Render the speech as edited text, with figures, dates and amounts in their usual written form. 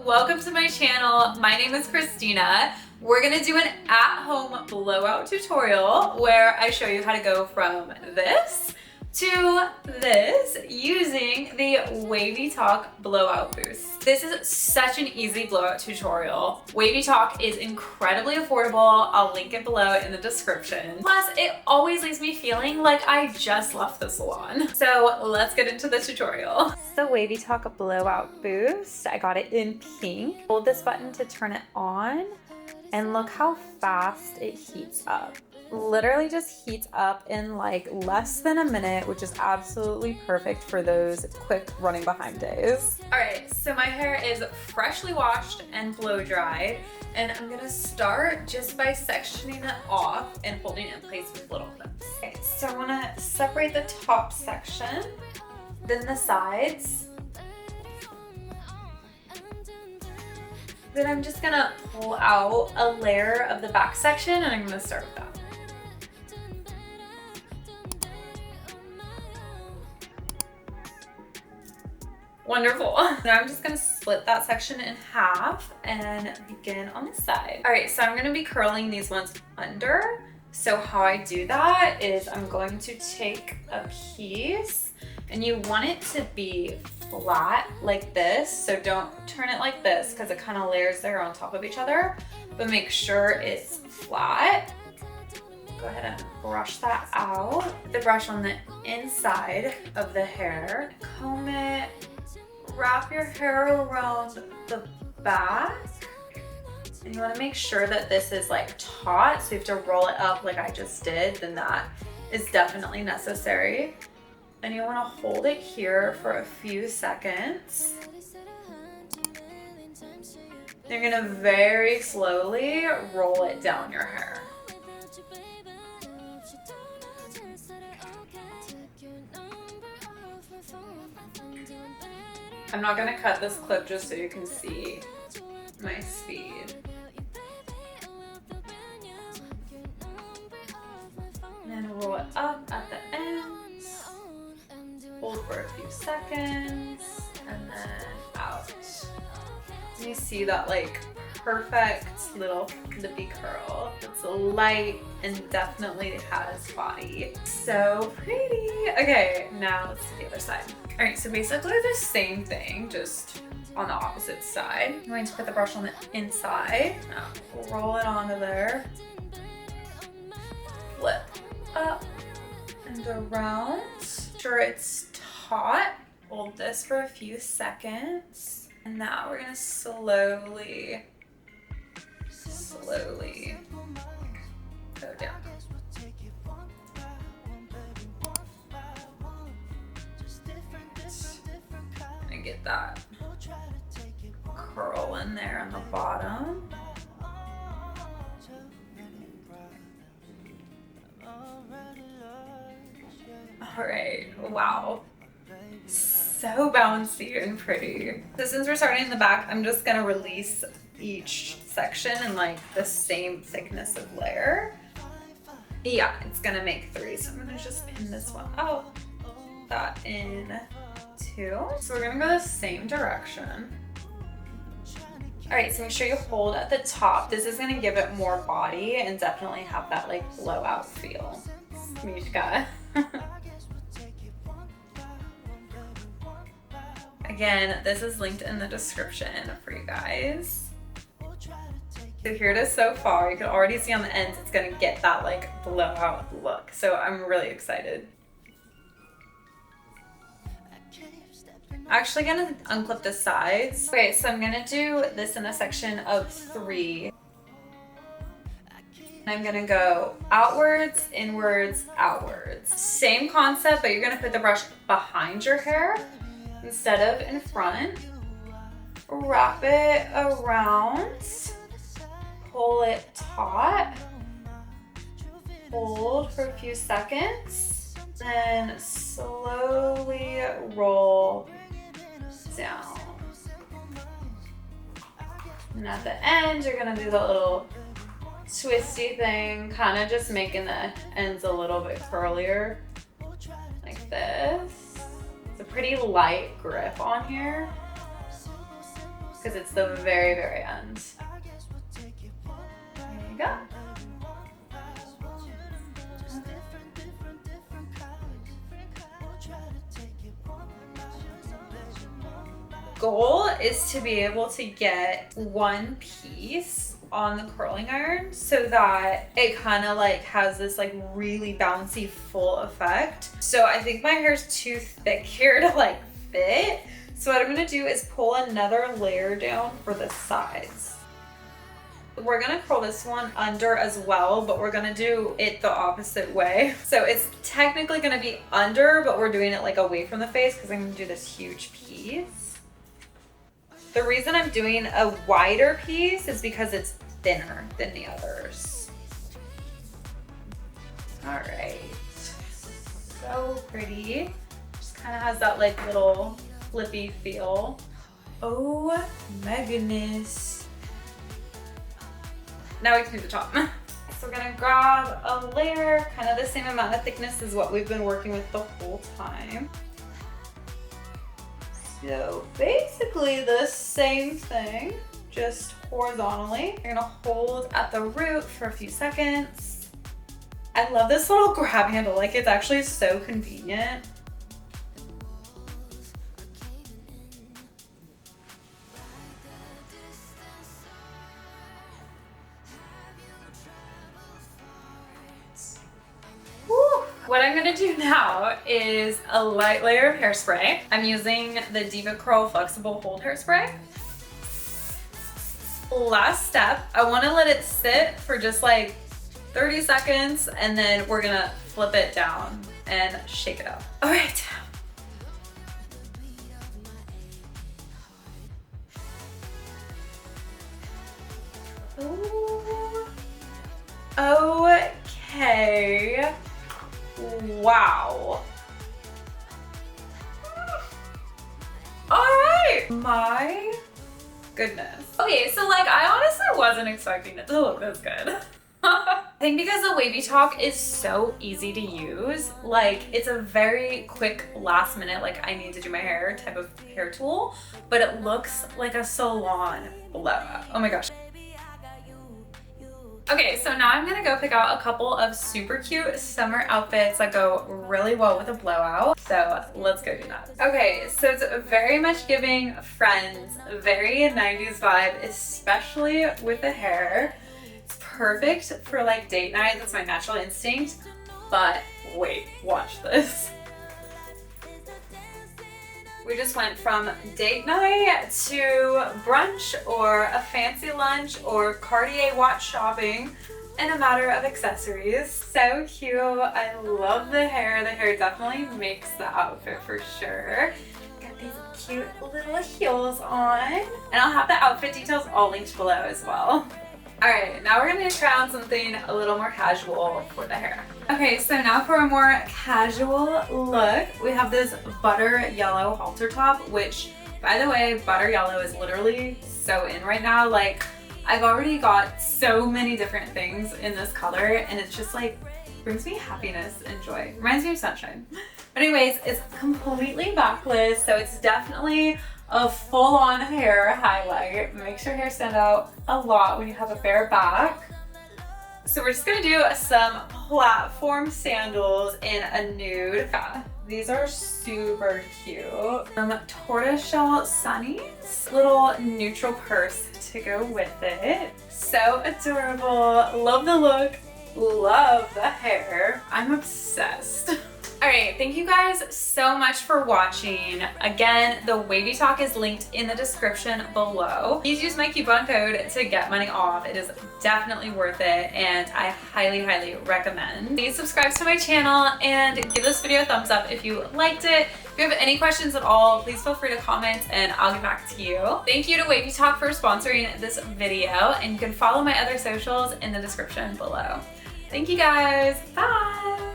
welcome to my channel. My name is Christina. We're gonna do an at-home blowout tutorial where I show you how to go from this to this using the Wavytalk blowout boost. This is such an easy blowout tutorial. Wavytalk is incredibly affordable. I'll link it below in the description. Plus, it always leaves me feeling like I just left the salon. So let's get into the tutorial. The Wavytalk blowout boost. I got it in pink. Hold this button to turn it on and look how fast it heats up. Literally just heats up in like less than a minute, which is absolutely perfect for those quick running behind days. All right, so my hair is freshly washed and blow dried, and I'm gonna start just by sectioning it off and holding it in place with little clips. Okay, so I wanna separate the top section, then the sides. Then I'm just gonna pull out a layer of the back section, and I'm gonna start with that. Wonderful. Now I'm just gonna split that section in half and begin on the side. All right, so I'm gonna be curling these ones under. So how I do that is I'm going to take a piece, and you want it to be flat like this. So don't turn it like this because it kind of layers there on top of each other, but make sure it's flat. Go ahead and brush that out. Put the brush on the inside of the hair. Comb it. Wrap your hair around the back, and you want to make sure that this is like taut, so you have to roll it up like I just did. Then that is definitely necessary, and you want to hold it here for a few seconds. You're gonna very slowly roll it down your hair. I'm not gonna cut this clip just so you can see my speed. And then roll it up at the ends, hold for a few seconds, and then out. You see that like perfect little flippy curl. It's light and definitely has body. So pretty. Okay, now let's do the other side. All right, so basically the same thing, just on the opposite side. I'm going to put the brush on the inside. Now roll it onto there. Flip up and around. Sure it's taut. Hold this for a few seconds. And now we're gonna slowly go down. And get that curl in there on the bottom. All right, wow. So bouncy and pretty. So since we're starting in the back, I'm just gonna release each section in like the same thickness of layer. Yeah, it's gonna make 3. So I'm gonna just pin this one out, that in 2. So we're gonna go the same direction. All right, so make sure you hold at the top. This is gonna give it more body and definitely have that like blowout feel. Mishka. Again, this is linked in the description for you guys. So here it is so far. You can already see on the ends it's gonna get that like blowout look. So I'm really excited. I'm actually gonna unclip the sides. Okay, so I'm gonna do this in a section of 3. I'm gonna go outwards, inwards, outwards. Same concept, but you're gonna put the brush behind your hair instead of in front. Wrap it around, pull it taut, hold for a few seconds, then slowly roll down. And at the end, you're gonna do the little twisty thing, kind of just making the ends a little bit curlier, like this. It's a pretty light grip on here. because it's the very, very end. There you go. Goal is to be able to get one piece on the curling iron so that it kind of like has this like really bouncy full effect. So I think my hair is too thick here to like fit. So what I'm gonna do is pull another layer down for the sides. We're gonna curl this one under as well, but we're gonna do it the opposite way. So it's technically gonna be under, but we're doing it like away from the face because I'm gonna do this huge piece. The reason I'm doing a wider piece is because it's thinner than the others. All right, so pretty. Just kind of has that like little flippy feel. Oh my goodness. Now we can do the top. So we're gonna grab a layer, kind of the same amount of thickness as what we've been working with the whole time. So basically the same thing, just horizontally. You're gonna hold at the root for a few seconds. I love this little grab handle, like it's actually so convenient. What I'm gonna do now is a light layer of hairspray. I'm using the Diva Curl Flexible Hold Hairspray. Last step, I wanna let it sit for just like 30 seconds and then we're gonna flip it down and shake it up. All right. Ooh. Okay. Wow. All right. My goodness. Okay, so like I honestly wasn't expecting it to look this good. I think because the Wavytalk is so easy to use, like it's a very quick last minute, like I need to do my hair type of hair tool, but it looks like a salon blowout. Oh my gosh. Okay, so now I'm gonna go pick out a couple of super cute summer outfits that go really well with a blowout. So let's go do that. Okay, so it's very much giving Friends, very 90s vibe, especially with the hair. It's perfect for like date night, that's my natural instinct. But wait, watch this. We just went from date night to brunch or a fancy lunch or Cartier watch shopping in a matter of accessories. So cute. I love the hair. The hair definitely makes the outfit for sure. Got these cute little heels on. And I'll have the outfit details all linked below as well. All right, now we're gonna try on something a little more casual for the hair. Okay, so now for a more casual look, we have this butter yellow halter top, which, by the way, butter yellow is literally so in right now. Like, I've already got so many different things in this color, and it's just like, brings me happiness and joy. Reminds me of sunshine. But anyways, it's completely backless, so it's definitely a full-on hair highlight. Makes your hair stand out a lot when you have a bare back. So we're just gonna do some platform sandals in a nude. Yeah, these are super cute. Tortoiseshell sunnies, little neutral purse to go with it. So adorable. Love the look, love the hair. I'm obsessed. All right, thank you guys so much for watching. Again, the Wavytalk is linked in the description below. Please use my coupon code to get money off. It is definitely worth it, and I highly, highly recommend. Please subscribe to my channel and give this video a thumbs up if you liked it. If you have any questions at all, please feel free to comment and I'll get back to you. Thank you to Wavytalk for sponsoring this video, and you can follow my other socials in the description below. Thank you guys, bye!